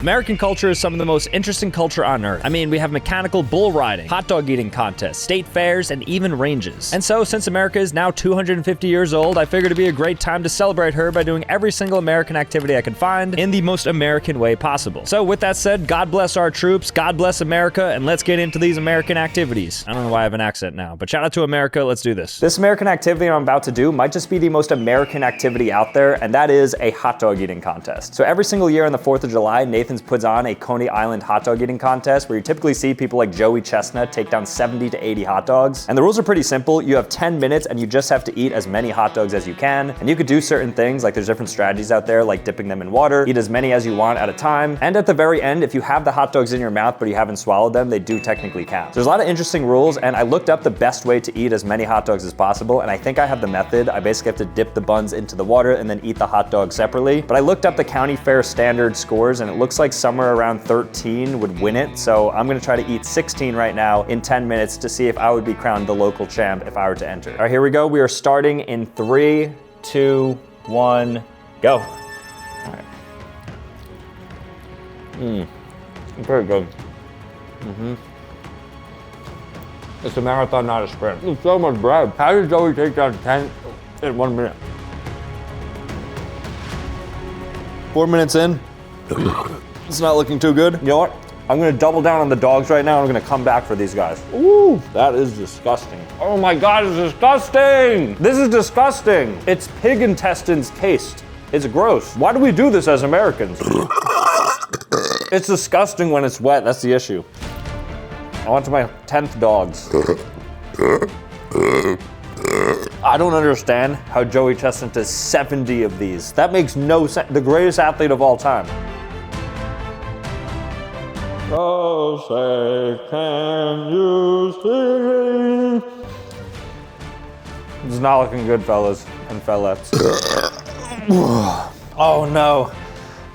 American culture is some of the most interesting culture on earth. I mean, we have mechanical bull riding, hot dog eating contests, state fairs, and even ranges. And so, since America is now 250 years old, I figured it'd be a great time to celebrate her by doing every single American activity I could find in the most American way possible. So with that said, God bless our troops, God bless America, and let's get into these American activities. I don't know why I have an accent now, but shout out to America, let's do this. This American activity I'm about to do might just be the most American activity out there, and that is a hot dog eating contest. So every single year on the 4th of July, Nathan's puts on a Coney Island hot dog eating contest where you typically see people like Joey Chestnut take down 70 to 80 hot dogs. And the rules are pretty simple. You have 10 minutes and you just have to eat as many hot dogs as you can. And you could do certain things, like there's different strategies out there, like dipping them in water, eat as many as you want at a time. And at the very end, if you have the hot dogs in your mouth but you haven't swallowed them, they do technically count. So there's a lot of interesting rules, and I looked up the best way to eat as many hot dogs as possible, and I think I have the method. I basically have to dip the buns into the water and then eat the hot dog separately. But I looked up the county fair standard scores, and it looks like somewhere around 13 would win it. So I'm gonna try to eat 16 right now in 10 minutes to see if I would be crowned the local champ if I were to enter. All right, here we go. We are starting in 3, 2, 1, go. All right. Very good. It's a marathon, not a sprint. It's so much bread. How did Joey take down 10 in 1 minute? 4 minutes in. It's not looking too good. You know what? I'm gonna double down on the dogs right now. I'm gonna come back for these guys. Ooh, that is disgusting. Oh my God, it's disgusting. This is disgusting. It's pig intestines taste. It's gross. Why do we do this as Americans? It's disgusting when it's wet, that's the issue. I want to my 10th dogs. I don't understand how Joey Chestnut does 70 of these. That makes no sense. The greatest athlete of all time. Oh, say, can you see? It's not looking good, fellas and fellettes. Oh no.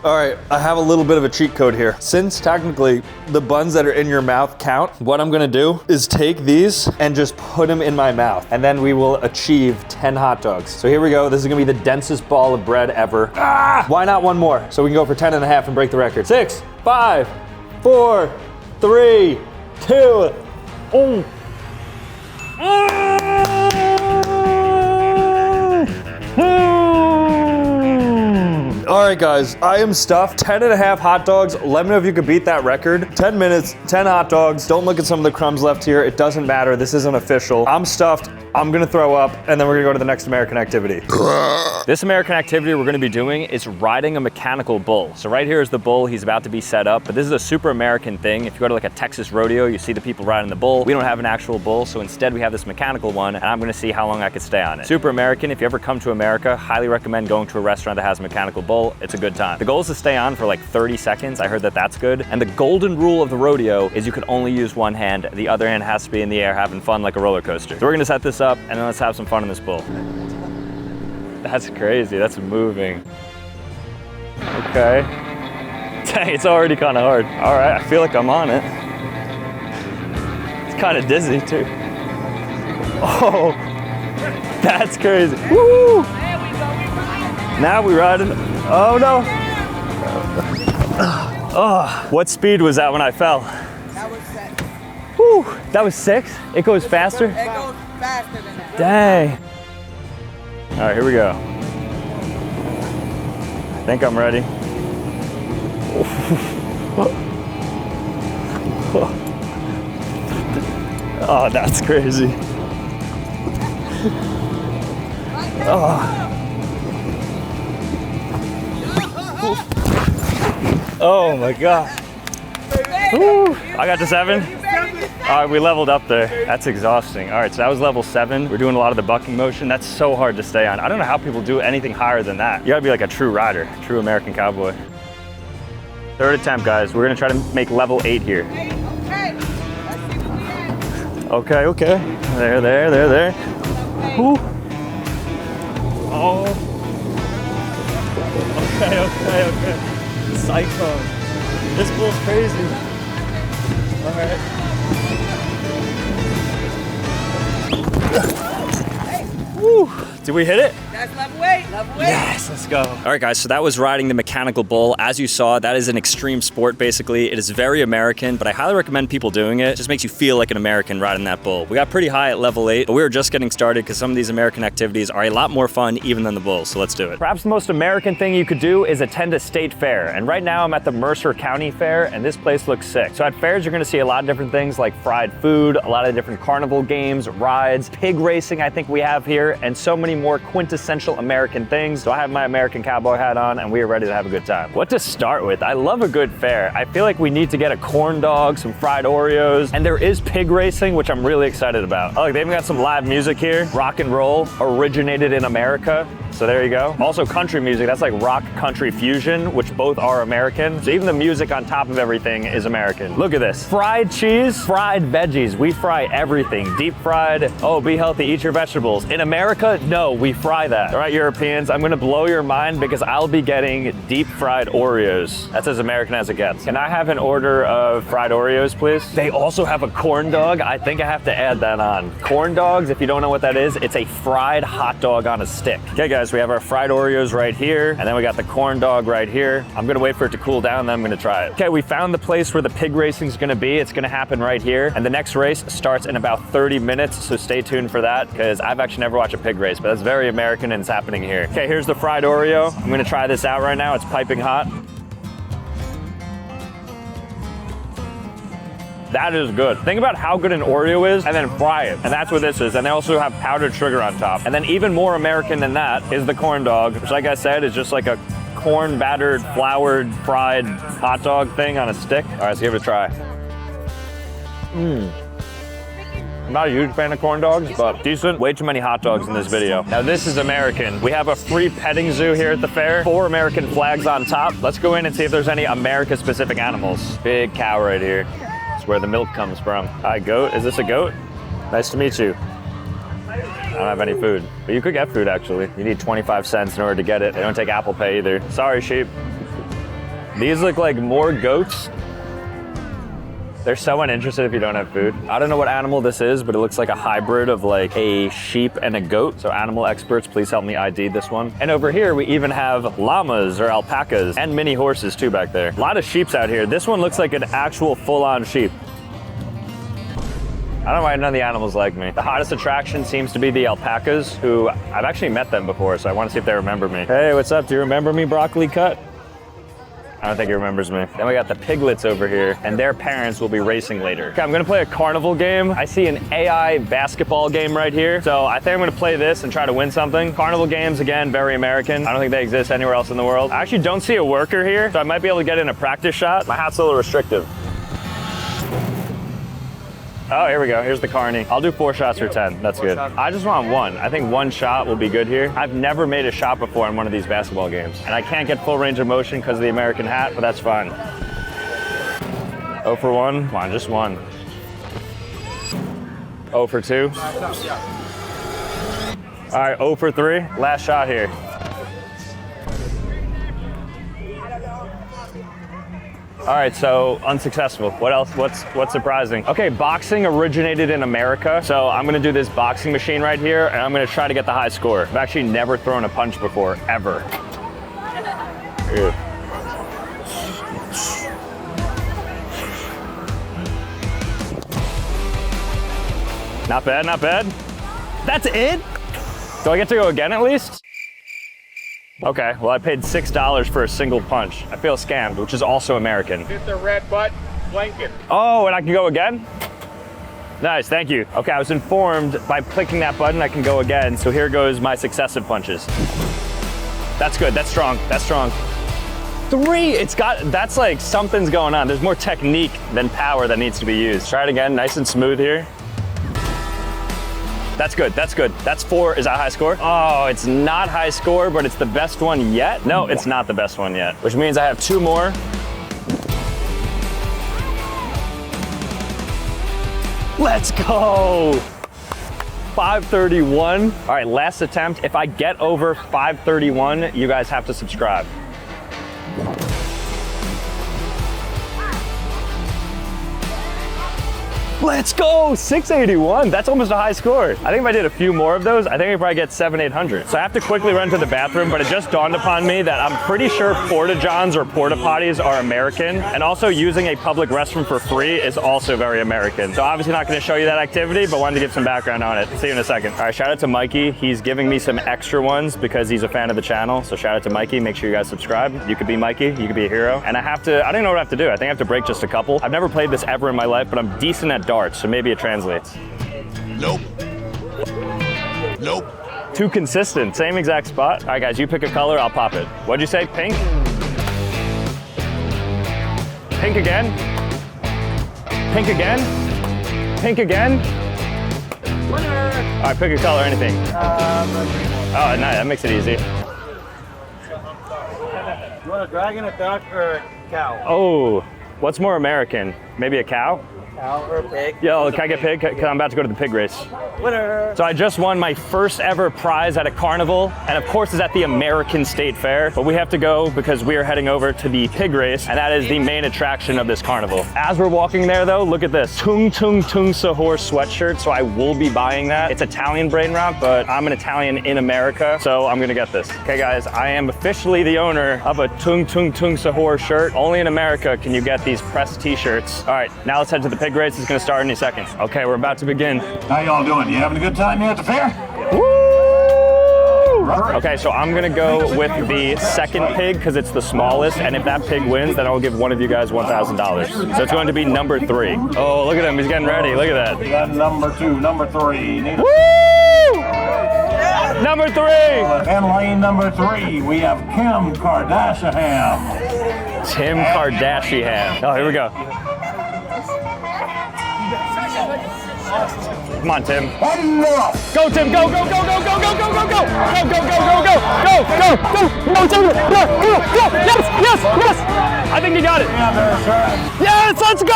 All right, I have a little bit of a cheat code here. Since technically the buns that are in your mouth count, what I'm gonna do is take these and just put them in my mouth, and then we will achieve 10 hot dogs. So here we go. This is gonna be the densest ball of bread ever. Ah! Why not one more? So we can go for 10 and a half and break the record. 6, 5, 4, 3, 2, 1. All right, guys, I am stuffed. 10 and a half hot dogs. Let me know if you could beat that record. 10 minutes, 10 hot dogs. Don't look at some of the crumbs left here. It doesn't matter. This isn't official. I'm stuffed. I'm gonna throw up, and then we're gonna go to the next American activity. This American activity we're gonna be doing is riding a mechanical bull. So right here is the bull. He's about to be set up, but this is a super American thing. If you go to like a Texas rodeo, you see the people riding the bull. We don't have an actual bull, so instead we have this mechanical one, and I'm gonna see how long I could stay on it. Super American. If you ever come to America, highly recommend going to a restaurant that has a mechanical bull. It's a good time. The goal is to stay on for like 30 seconds. I heard that that's good. And the golden rule of the rodeo is you can only use one hand. The other hand has to be in the air having fun like a roller coaster. So we're gonna set this up, and then let's have some fun in this bull. That's crazy, that's moving. Okay. Dang, it's already kind of hard. All right, I feel like I'm on it. It's kind of dizzy too. Oh, that's crazy. Woo! Now we riding. Oh no. Oh, what speed was that when I fell? That was 6. Woo, that was 6? It goes faster? It goes faster than that. Dang. All right, here we go. I think I'm ready. Oh, that's crazy. Oh. Oh my God. Woo. I got to 7. All right, we leveled up there. That's exhausting. All right, so that was level 7. We're doing a lot of the bucking motion. That's so hard to stay on. I don't know how people do anything higher than that. You gotta be like a true rider, true American cowboy. 3rd attempt, guys. We're gonna try to make level 8 here. Okay, okay. There. Woo. Oh. Okay. Cyclone. This bull's crazy. All right. Woo! Did we hit it? That's level weight. Level weight. Yes, let's go. All right, guys, so that was riding the mechanical bull. As you saw, that is an extreme sport, basically. It is very American, but I highly recommend people doing it. It just makes you feel like an American riding that bull. We got pretty high at level 8, but we were just getting started because some of these American activities are a lot more fun even than the bull, so let's do it. Perhaps the most American thing you could do is attend a state fair, and right now I'm at the Mercer County Fair, and this place looks sick. So at fairs, you're gonna see a lot of different things like fried food, a lot of different carnival games, rides, pig racing I think we have here, and so many more quintessential American things. So I have my American cowboy hat on and we are ready to have a good time. What to start with? I love a good fair. I feel like we need to get a corn dog, some fried Oreos, and there is pig racing, which I'm really excited about. Oh, look, they even got some live music here. Rock and roll originated in America. So there you go. Also country music, that's like rock country fusion, which both are American. So even the music on top of everything is American. Look at this. Fried cheese, fried veggies. We fry everything. Deep fried, oh, be healthy, eat your vegetables. In America, no, we fry that. All right, Europeans, I'm gonna blow your mind because I'll be getting deep fried Oreos. That's as American as it gets. Can I have an order of fried Oreos, please? They also have a corn dog. I think I have to add that on. Corn dogs, if you don't know what that is, it's a fried hot dog on a stick. Okay, guys, we have our fried Oreos right here, and then we got the corn dog right here. I'm gonna wait for it to cool down, then I'm gonna try it. Okay, we found the place where the pig racing is gonna be. It's gonna happen right here, and the next race starts in about 30 minutes, so stay tuned for that, because I've actually never watched a pig race, but that's very American and it's happening here. Okay, here's the fried Oreo. I'm gonna try this out right now. It's piping hot. That is good. Think about how good an Oreo is and then fry it. And that's what this is. And they also have powdered sugar on top. And then even more American than that is the corn dog, which like I said, is just like a corn battered, floured, fried hot dog thing on a stick. All right, let's give it a try. I'm not a huge fan of corn dogs, but decent. Way too many hot dogs in this video. Now this is American. We have a free petting zoo here at the fair. 4 American flags on top. Let's go in and see if there's any America-specific animals. Big cow right here. Where the milk comes from. Hi, goat. Is this a goat? Nice to meet you. I don't have any food, but you could get food actually. You need 25 cents in order to get it. They don't take Apple Pay either. Sorry, sheep. These look like more goats. They're so uninterested if you don't have food. I don't know what animal this is, but it looks like a hybrid of like a sheep and a goat. So animal experts, please help me ID this one. And over here, we even have llamas or alpacas and mini horses too back there. A lot of sheeps out here. This one looks like an actual full-on sheep. I don't know why none of the animals like me. The hottest attraction seems to be the alpacas, who I've actually met them before, so I want to see if they remember me. Hey, what's up? Do you remember me, Broccoli Cut? I don't think he remembers me. Then we got the piglets over here, and their parents will be racing later. Okay, I'm gonna play a carnival game. I see an AI basketball game right here. So I think I'm gonna play this and try to win something. Carnival games, again, very American. I don't think they exist anywhere else in the world. I actually don't see a worker here, so I might be able to get in a practice shot. My hat's a little restrictive. Oh, here we go. Here's the carny. I'll do 4 shots for 10. That's good. I just want 1. I think 1 shot will be good here. I've never made a shot before in one of these basketball games. And I can't get full range of motion because of the American hat, but that's fine. 0 for 1. Come on, just 1. 0 for 2. All right, 0 for 3. Last shot here. All right, so unsuccessful. What else? What's surprising? Okay, boxing originated in America. So I'm gonna do this boxing machine right here, and I'm gonna try to get the high score. I've actually never thrown a punch before, ever. Ew. Not bad, not bad. That's it? Do I get to go again at least? Okay, well I paid $6 for a single punch. I feel scammed, which is also American. Hit the red button, blanket. Oh, and I can go again? Nice, thank you. Okay, I was informed by clicking that button I can go again, so here goes my successive punches. That's good, that's strong, that's strong. 3, that's like something's going on. There's more technique than power that needs to be used. Try it again, nice and smooth here. That's good, that's good. That's 4, is that high score? Oh, it's not high score, but it's the best one yet? No, it's not the best one yet, which means I have 2 more. Let's go! 531. All right, last attempt. If I get over 531, you guys have to subscribe. Let's go, 681. That's almost a high score. I think if I did a few more of those, I think I'd probably get 700-800. So I have to quickly run to the bathroom, but it just dawned upon me that I'm pretty sure porta-johns or porta-potties are American, and also using a public restroom for free is also very American. So obviously not gonna show you that activity, but wanted to give some background on it. See you in a second. All right, shout out to Mikey. He's giving me some extra ones because he's a fan of the channel. So shout out to Mikey. Make sure you guys subscribe. You could be Mikey, you could be a hero. And I don't know what I have to do. I think I have to break just a couple. I've never played this ever in my life, but I'm decent at darts, so maybe it translates. Nope. Nope. Too consistent, same exact spot. All right guys, you pick a color, I'll pop it. What'd you say, pink? Pink again? Pink again? Pink again? Winner! All right, pick a color, anything. Oh, nice, that makes it easy. You want a dragon, a duck, or a cow? Oh, what's more American? Maybe a cow? Cow or a pig? Yo, can I get pig? Because I'm about to go to the pig race. Winner! So I just won my first ever prize at a carnival, and of course it's at the American State Fair, but we have to go because we are heading over to the pig race, and that is the main attraction of this carnival. As we're walking there though, look at this, Tung Tung Tung Sahur sweatshirt, so I will be buying that. It's Italian brain rot, but I'm an Italian in America, so I'm gonna get this. Okay guys, I am officially the owner of a Tung Tung Tung Sahur shirt. Only in America can you get these pressed t-shirts. All right, now let's head to the pig race. It's gonna start in a second. Okay, we're about to begin. How y'all doing? You having a good time here at the fair? Woo! Okay, so I'm gonna go with the second pig because it's the smallest, and if that pig wins, then I'll give one of you guys $1,000. So it's going to be number 3. Oh, look at him, he's getting ready, look at We that. got number 2, number 3. Woo! Number 3! And lane number 3, we have Kim Kardashian. Tim Kardashian. Oh, here we go. Come on, Tim. Enough! Go, Tim, go, go, go, go, go, go, go, go, go, go, go, go, go, go, go, go, go, Tim, go, go, go, yes, yes, yes. I think you got it. Yes, let's go.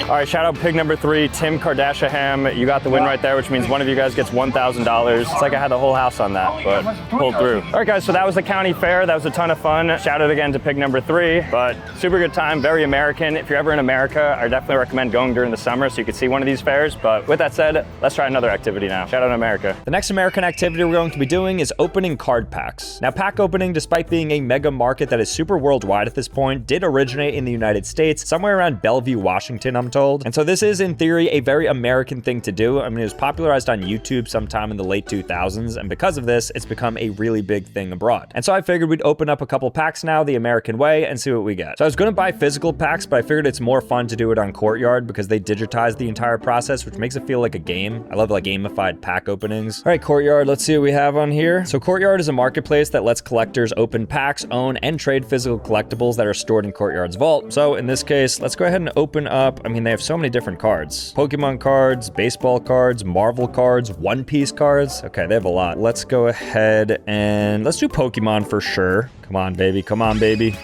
All right, shout out pig number 3, Tim Kardashian. You got the win right there, which means one of you guys gets $1,000. It's like I had the whole house on that, but pulled through. All right, guys, so that was the county fair. That was a ton of fun. Shout out again to pig number 3, but super good time, very American. If you're ever in America, I definitely recommend going during the summer so you can see one of these fairs. But with that said, let's try another activity now. Shout out America. The next American activity we're going to be doing is opening card packs. Now, pack opening, despite being a mega market that is super worldwide at this point, did originate in the United States, somewhere around Bellevue, Washington, I'm told. And so this is, in theory, a very American thing to do. I mean, it was popularized on YouTube sometime in the late 2000s, and because of this, it's become a really big thing abroad. And so I figured we'd open up a couple packs now the American way and see what we get. So I was gonna buy physical packs, but I figured it's more fun to do it on Courtyard because they digitize the entire process, which makes it feel like a game. I love like gamified pack openings. All right, Courtyard, let's see what we have on here. So Courtyard is a marketplace that lets collectors open packs, own, and trade physical collectibles that are stored in Courtyard's vault. So in this case, let's go ahead and open up, I mean, they have so many different cards. Pokemon cards, baseball cards, Marvel cards, One Piece cards. Okay, they have a lot. Let's go ahead and let's do Pokemon for sure. Come on, baby. Come on, baby.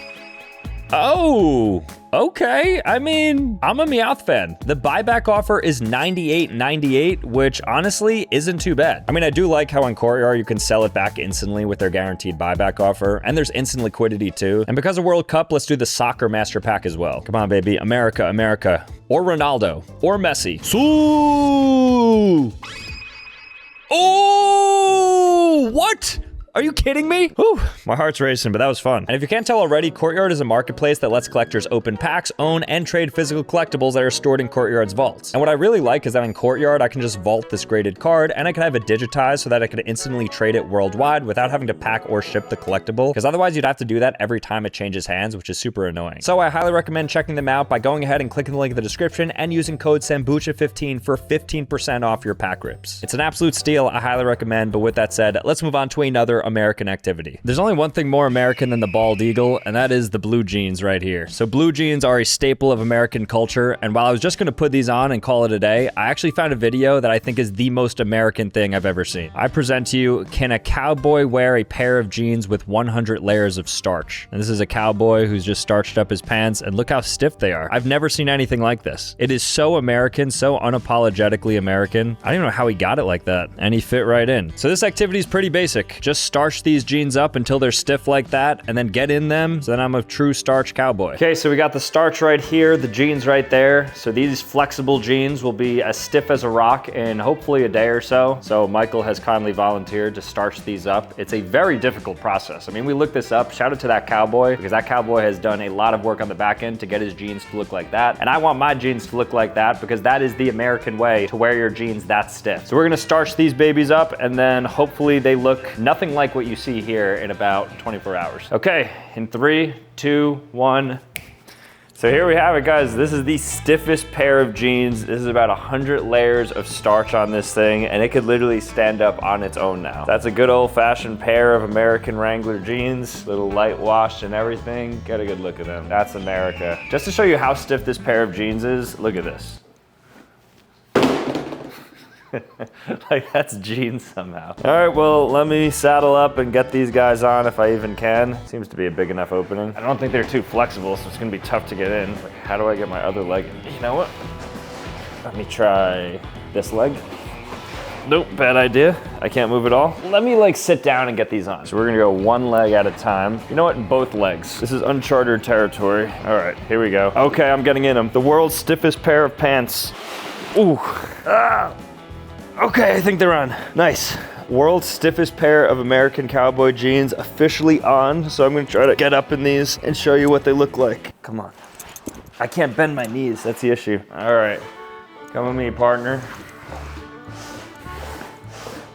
Oh, okay. I mean, I'm a Meowth fan. The buyback offer is $98.98, which honestly isn't too bad. I mean, I do like how on Courtyard you can sell it back instantly with their guaranteed buyback offer, and there's instant liquidity too. And because of World Cup, let's do the Soccer Master Pack as well. Come on, baby. America, America. Or Ronaldo. Or Messi. So oh, what? Are you kidding me? Whew, my heart's racing, but that was fun. And if you can't tell already, Courtyard is a marketplace that lets collectors open packs, own, and trade physical collectibles that are stored in Courtyard's vaults. And what I really like is that in Courtyard, I can just vault this graded card, and I can have it digitized so that I can instantly trade it worldwide without having to pack or ship the collectible, because otherwise you'd have to do that every time it changes hands, which is super annoying. So I highly recommend checking them out by going ahead and clicking the link in the description and using code Sambucha15 for 15% off your pack rips. It's an absolute steal. I highly recommend, but with that said, let's move on to another American activity. There's only one thing more American than the bald eagle, and that is the blue jeans right here. So blue jeans are a staple of American culture, and while I was just gonna put these on and call it a day, I actually found a video that I think is the most American thing I've ever seen. I present to you, can a cowboy wear a pair of jeans with 100 layers of starch? And this is a cowboy who's just starched up his pants, and look how stiff they are. I've never seen anything like this. It is so American, so unapologetically American. I don't even know how he got it like that, and he fit right in. So this activity is pretty basic. Just starch these jeans up until they're stiff like that, and then get in them, so then I'm a true starch cowboy. Okay, so we got the starch right here, the jeans right there. So these flexible jeans will be as stiff as a rock in hopefully a day or so. So Michael has kindly volunteered to starch these up. It's a very difficult process. I mean, we looked this up. Shout out to that cowboy, because that cowboy has done a lot of work on the back end to get his jeans to look like that. And I want my jeans to look like that, because that is the American way to wear your jeans that stiff. So we're gonna starch these babies up, and then hopefully they look nothing like what you see here in about 24 hours. Okay, in 3, 2, 1. So here we have it, guys. This is the stiffest pair of jeans. This is about 100 layers of starch on this thing, and it could literally stand up on its own now. That's a good old-fashioned pair of American Wrangler jeans, little light washed and everything. Get a good look at them. That's America. Just to show you how stiff this pair of jeans is, look at this. Like, that's jeans somehow. All right, well, let me saddle up and get these guys on if I even can. Seems to be a big enough opening. I don't think they're too flexible, so it's gonna be tough to get in. Like, how do I get my other leg in? You know what? Let me try this leg. Nope, bad idea. I can't move at all. Let me like sit down and get these on. So we're gonna go one leg at a time. You know what, both legs. This is uncharted territory. All right, here we go. Okay, I'm getting in them. The world's stiffest pair of pants. Ooh, ah. Okay, I think they're on. Nice. World's stiffest pair of American cowboy jeans officially on. So I'm gonna try to get up in these and show you what they look like. Come on. I can't bend my knees, that's the issue. All right, come with me, partner.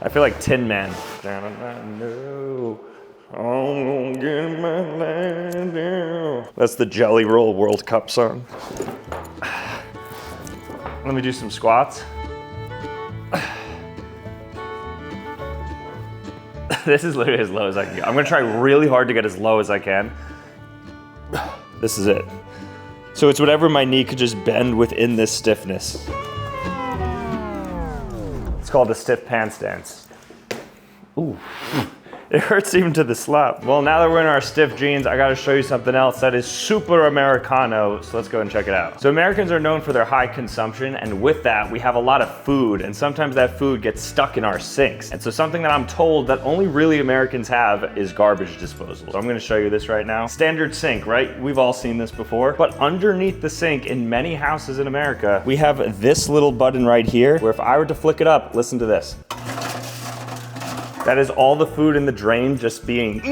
I feel like Tin Man. That's the Jelly Roll World Cup song. Let me do some squats. This is literally as low as I can go. I'm gonna try really hard to get as low as I can. This is it. So it's whatever my knee could just bend within this stiffness. It's called a stiff pants dance. Ooh. It hurts even to the slap. Well, now that we're in our stiff jeans, I gotta show you something else that is super Americano, so let's go and check it out. So Americans are known for their high consumption, and with that, we have a lot of food, and sometimes that food gets stuck in our sinks. And so something that I'm told that only really Americans have is garbage disposal. So I'm gonna show you this right now. Standard sink, right? We've all seen this before, but underneath the sink in many houses in America, we have this little button right here, where if I were to flick it up, listen to this. That is all the food in the drain just being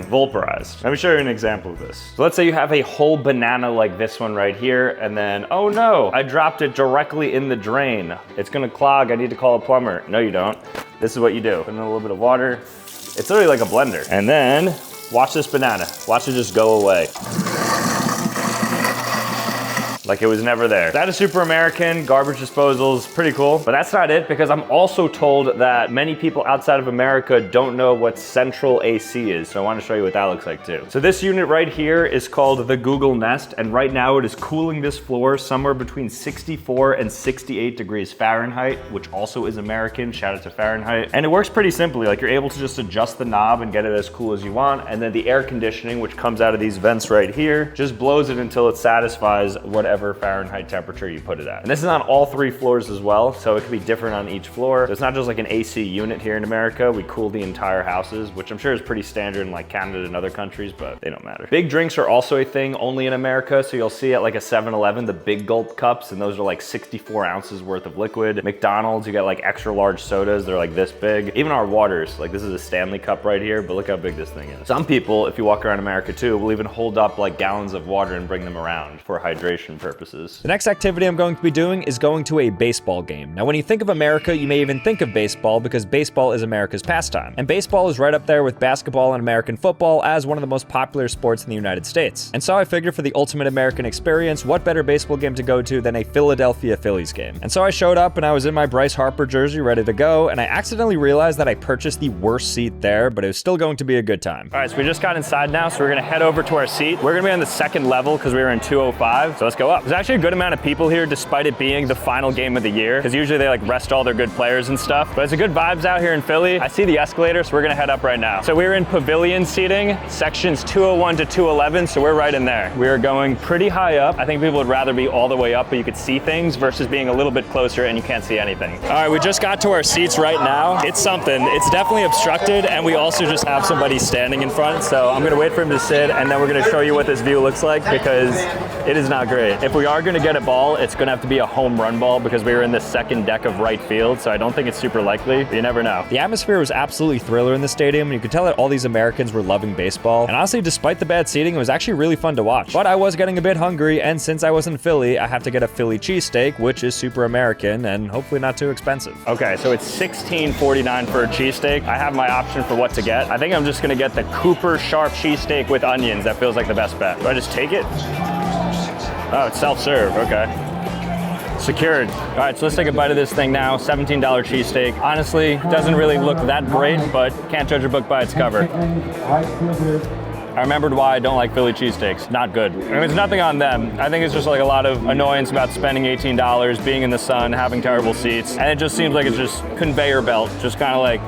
vaporized. Let me show you an example of this. So let's say you have a whole banana like this one right here, and then, oh no, I dropped it directly in the drain. It's gonna clog, I need to call a plumber. No, you don't. This is what you do. Put in a little bit of water. It's literally like a blender. And then, watch this banana. Watch it just go away. Like it was never there. That is super American, garbage disposals, pretty cool. But that's not it, because I'm also told that many people outside of America don't know what central AC is. So I want to show you what that looks like too. So this unit right here is called the Google Nest, and right now it is cooling this floor somewhere between 64 and 68 degrees Fahrenheit, which also is American, shout out to Fahrenheit. And it works pretty simply, like you're able to just adjust the knob and get it as cool as you want, and then the air conditioning, which comes out of these vents right here, just blows it until it satisfies whatever Fahrenheit temperature you put it at. And this is on all 3 floors as well, so it can be different on each floor. So it's not just like an AC unit here in America, we cool the entire houses, which I'm sure is pretty standard in like Canada and other countries, but they don't matter. Big drinks are also a thing only in America, so you'll see at like a 7-Eleven, the big gulp cups, and those are like 64 ounces worth of liquid. McDonald's, you get like extra large sodas, they're like this big. Even our waters, like this is a Stanley cup right here, but look how big this thing is. Some people, if you walk around America too, will even hold up like gallons of water and bring them around for hydration purposes. The next activity I'm going to be doing is going to a baseball game. Now, when you think of America, you may even think of baseball because baseball is America's pastime. And baseball is right up there with basketball and American football as one of the most popular sports in the United States. And so I figured for the ultimate American experience, what better baseball game to go to than a Philadelphia Phillies game? And so I showed up and I was in my Bryce Harper jersey ready to go, and I accidentally realized that I purchased the worst seat there, but it was still going to be a good time. All right, so we just got inside now, so we're gonna head over to our seat. We're gonna be on the second level because we were in 205, so let's go up. up. There's actually a good amount of people here despite it being the final game of the year, because usually they like rest all their good players and stuff. But it's a good vibes out here in Philly. I see the escalator, so we're gonna head up right now. So we're in pavilion seating, sections 201 to 211, so we're right in there. We're going pretty high up. I think people would rather be all the way up, but you could see things versus being a little bit closer and you can't see anything. All right, we just got to our seats right now. It's something. It's definitely obstructed, and we also just have somebody standing in front. So I'm gonna wait for him to sit, and then we're gonna show you what this view looks like, because it is not great. If we are gonna get a ball, it's gonna have to be a home run ball, because we were in the second deck of right field, so I don't think it's super likely, but you never know. The atmosphere was absolutely thriller in the stadium, and you could tell that all these Americans were loving baseball. And honestly, despite the bad seating, it was actually really fun to watch. But I was getting a bit hungry, and since I was in Philly, I have to get a Philly cheesesteak, which is super American and hopefully not too expensive. Okay, so it's $16.49 for a cheesesteak. I have my option for what to get. I think I'm just gonna get the Cooper Sharp cheesesteak with onions. That feels like the best bet. Do I just take it? Oh, it's self-serve, okay. Secured. All right, so let's take a bite of this thing now. $17 cheesesteak. Honestly, doesn't really look that great, but can't judge a book by its cover. I remembered why I don't like Philly cheesesteaks. Not good. I mean, it's nothing on them. I think it's just like a lot of annoyance about spending $18, being in the sun, having terrible seats, and it just seems like it's just conveyor belt, just kind of like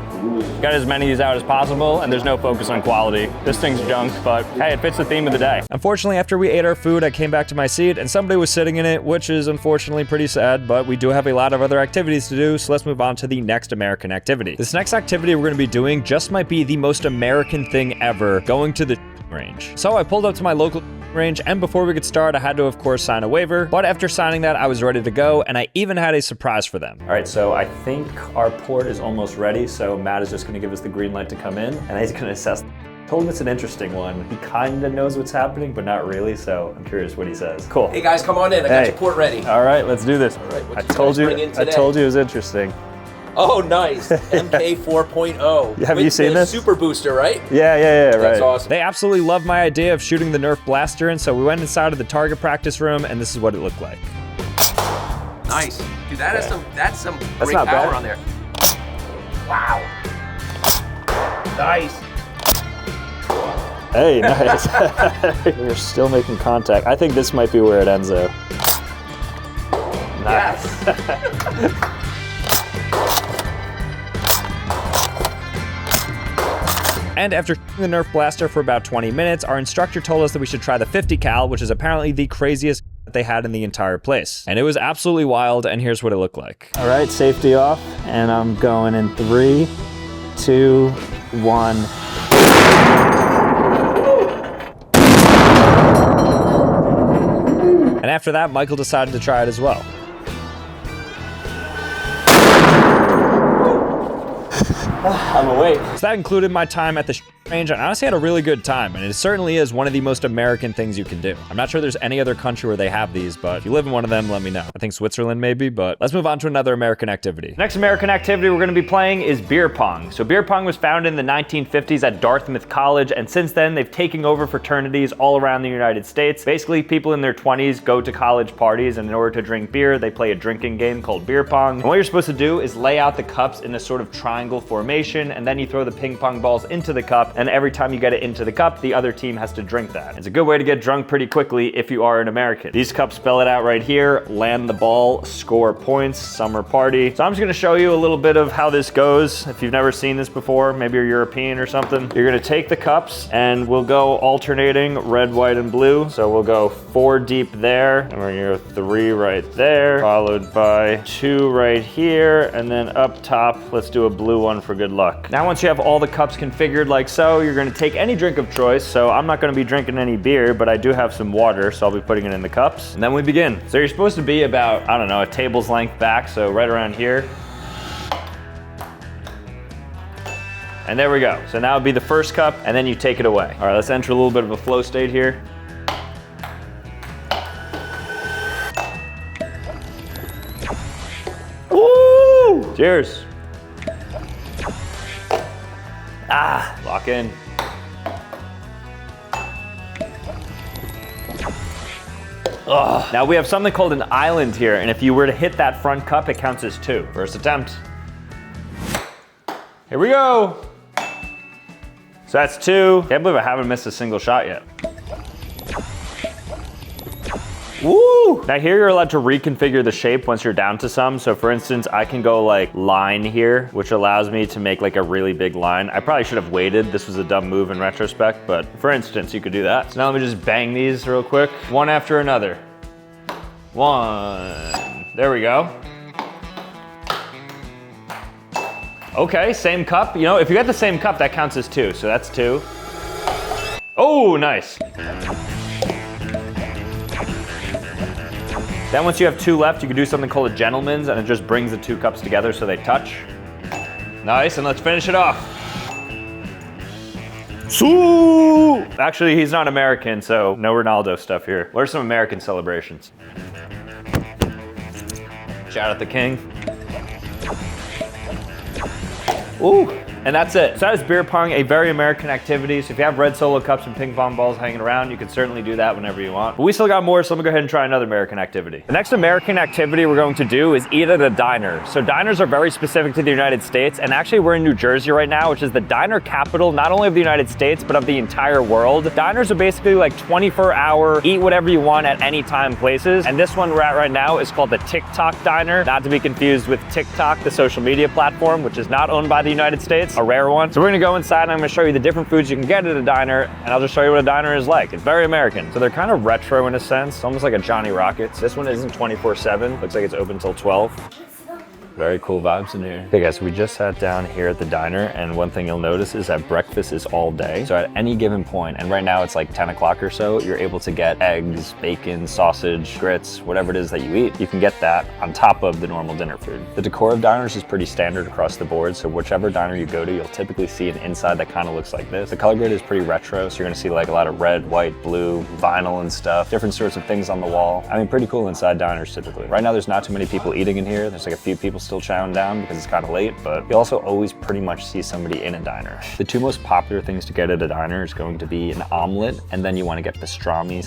got as many of these out as possible, and there's no focus on quality. This thing's junk, but hey, it fits the theme of the day. Unfortunately, after we ate our food, I came back to my seat, and somebody was sitting in it, which is unfortunately pretty sad, but we do have a lot of other activities to do, so let's move on to the next American activity. This next activity we're gonna be doing just might be the most American thing ever, going to the range. So I pulled up to my local range, and before we could start, I had to, of course, sign a waiver. But after signing that, I was ready to go, and I even had a surprise for them. All right, so I think our port is almost ready, so Matt is just gonna give us the green light to come in, and he's gonna assess. Told him it's an interesting one. He kind of knows what's happening, but not really, so I'm curious what he says. Cool. Hey guys, come on in. I got your port ready. All right, let's do this. All right, I told you it was interesting. Oh, nice. MK 4.0. Have you seen this? Super booster, right? Yeah, right. That's awesome. They absolutely loved my idea of shooting the Nerf blaster in, so we went inside of the target practice room, and this is what it looked like. Nice. Dude, that's some great not power bad. on there. Wow. Nice. Hey, nice. We're still making contact. I think this might be where it ends, though. Nice. Yes. And after shooting the Nerf blaster for about 20 minutes, our instructor told us that we should try the 50 cal, which is apparently the craziest that they had in the entire place. And it was absolutely wild, and here's what it looked like. All right, safety off, and I'm going in 3, 2, 1. And after that, Michael decided to try it as well. I'm awake. So that included my time at the range, and I honestly had a really good time, and it certainly is one of the most American things you can do. I'm not sure there's any other country where they have these, but if you live in one of them, let me know. I think Switzerland maybe, but let's move on to another American activity. Next American activity we're gonna be playing is beer pong. So beer pong was founded in the 1950s at Dartmouth College, and since then they've taken over fraternities all around the United States. Basically, people in their 20s go to college parties, and in order to drink beer, they play a drinking game called beer pong. And what you're supposed to do is lay out the cups in a sort of triangle formation, and then you throw the ping pong balls into the cup, and every time you get it into the cup, the other team has to drink that. It's a good way to get drunk pretty quickly if you are an American. These cups spell it out right here: land the ball, score points, summer party. So I'm just gonna show you a little bit of how this goes. If you've never seen this before, maybe you're European or something, you're gonna take the cups and we'll go alternating red, white, and blue. So we'll go 4 deep there, and we're gonna go 3 right there, followed by 2 right here, and then up top, let's do a blue one for good luck. Now, once you have all the cups configured like so, you're gonna take any drink of choice. So I'm not gonna be drinking any beer, but I do have some water, so I'll be putting it in the cups. And then we begin. So you're supposed to be about, I don't know, a table's length back, so right around here. And there we go. So now it'd be the first cup, and then you take it away. All right, let's enter a little bit of a flow state here. Woo! Cheers. Lock in. Ugh. Now we have something called an island here, and if you were to hit that front cup, it counts as 2. First attempt. Here we go. So that's 2. Can't believe I haven't missed a single shot yet. Woo! Woo! Now here you're allowed to reconfigure the shape once you're down to some. So for instance, I can go like line here, which allows me to make like a really big line. I probably should have waited. This was a dumb move in retrospect, but for instance, you could do that. So now let me just bang these real quick, one after another. One, there we go. Okay, same cup. You know, if you got the same cup, that counts as 2, so that's 2. Oh, nice. Then once you have 2 left, you can do something called a gentleman's, and it just brings the 2 cups together so they touch. Nice, and let's finish it off. So, actually, he's not American, so no Ronaldo stuff here. What are some American celebrations? Shout out the king. Ooh, and that's it. So that is beer pong, a very American activity. So if you have red Solo cups and ping pong balls hanging around, you can certainly do that whenever you want. But we still got more, so let me go ahead and try another American activity. The next American activity we're going to do is eat at a diner. So diners are very specific to the United States, and actually we're in New Jersey right now, which is the diner capital, not only of the United States, but of the entire world. Diners are basically like 24-hour, eat whatever you want at any time places. And this one we're at right now is called the TikTok Diner, not to be confused with TikTok, the social media platform, which is not owned by the United States, a rare one. So we're gonna go inside and I'm gonna show you the different foods you can get at a diner, and I'll just show you what a diner is like. It's very American. So they're kind of retro in a sense, almost like a Johnny Rockets. This one isn't 24/7, looks like it's open till 12. Very cool vibes in here. Okay guys, we just sat down here at the diner, and one thing you'll notice is that breakfast is all day. So at any given point, and right now it's like 10 o'clock or so, you're able to get eggs, bacon, sausage, grits, whatever it is that you eat. You can get that on top of the normal dinner food. The decor of diners is pretty standard across the board, so whichever diner you go to, you'll typically see an inside that kind of looks like this. The color grid is pretty retro, so you're gonna see like a lot of red, white, blue, vinyl and stuff, different sorts of things on the wall. I mean, pretty cool inside diners typically. Right now there's not too many people eating in here. There's like a few people still chowing down because it's kind of late, but you also always pretty much see somebody in a diner. The 2 most popular things to get at a diner is going to be an omelet, and then you want to get pastrami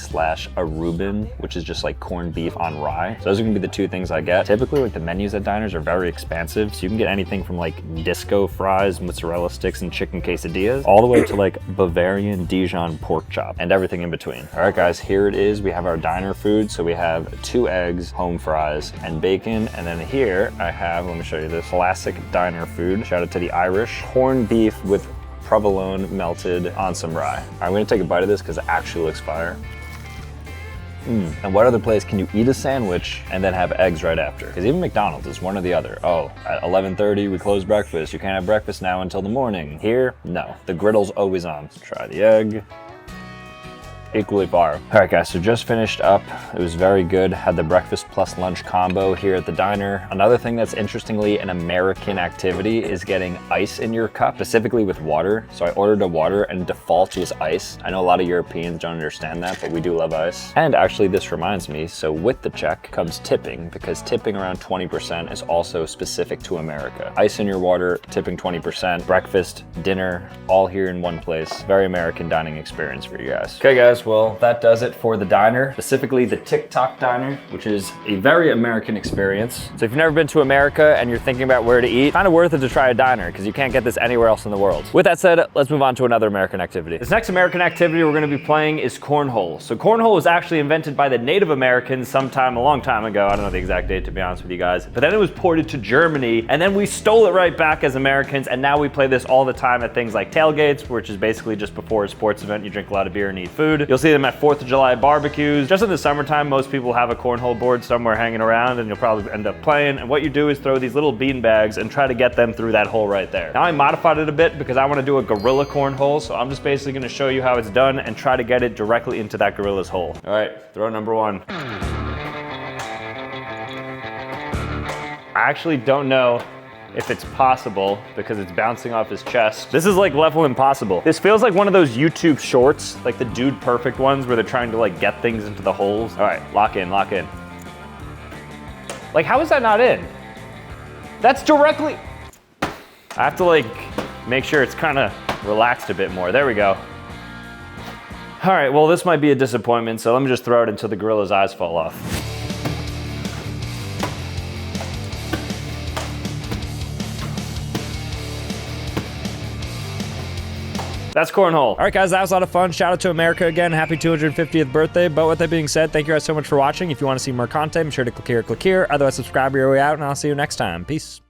/ a Reuben, which is just like corned beef on rye. So those are gonna be the 2 things I get. Typically, like the menus at diners are very expansive, so you can get anything from like disco fries, mozzarella sticks, and chicken quesadillas, all the way to like Bavarian Dijon pork chop, and everything in between. All right guys, here it is. We have our diner food. So we have 2 eggs, home fries, and bacon, and then here I have, let me show you this, classic diner food. Shout out to the Irish. Corned beef with provolone melted on some rye. I'm gonna take a bite of this because it actually looks fire. And what other place can you eat a sandwich and then have eggs right after? Because even McDonald's is one or the other. Oh, at 11:30 we close breakfast. You can't have breakfast now until the morning. Here, no. The griddle's always on. Let's try the egg. Equally fire. All right guys, so just finished up. It was very good. Had the breakfast plus lunch combo here at the diner. Another thing that's interestingly an American activity is getting ice in your cup, specifically with water. So I ordered a water and default was ice. I know a lot of Europeans don't understand that, but we do love ice. And actually this reminds me, so with the check comes tipping, because tipping around 20% is also specific to America. Ice in your water, tipping 20%, breakfast, dinner, all here in one place. Very American dining experience for you guys. Okay guys, well, that does it for the diner, specifically the TikTok Diner, which is a very American experience. So if you've never been to America and you're thinking about where to eat, kind of worth it to try a diner because you can't get this anywhere else in the world. With that said, let's move on to another American activity. This next American activity we're going to be playing is cornhole. So cornhole was actually invented by the Native Americans sometime a long time ago. I don't know the exact date, to be honest with you guys. But then it was ported to Germany, and then we stole it right back as Americans, and now we play this all the time at things like tailgates, which is basically just before a sports event. You drink a lot of beer and eat food. You'll see them at 4th of July barbecues. Just in the summertime, most people have a cornhole board somewhere hanging around, and you'll probably end up playing. And what you do is throw these little bean bags and try to get them through that hole right there. Now I modified it a bit because I want to do a gorilla cornhole, so I'm just basically going to show you how it's done and try to get it directly into that gorilla's hole. All right, throw number 1. I actually don't know if it's possible because it's bouncing off his chest. This is like level impossible. This feels like one of those YouTube shorts, like the Dude Perfect ones where they're trying to like get things into the holes. All right, lock in, lock in. Like, how is that not in? That's directly, I have to like make sure it's kind of relaxed a bit more. There we go. All right, well, this might be a disappointment, so let me just throw it until the gorilla's eyes fall off. That's cornhole. All right, guys, that was a lot of fun. Shout out to America again. Happy 250th birthday. But with that being said, thank you guys so much for watching. If you want to see more content, be sure to click here, click here. Otherwise, subscribe your way out, and I'll see you next time. Peace.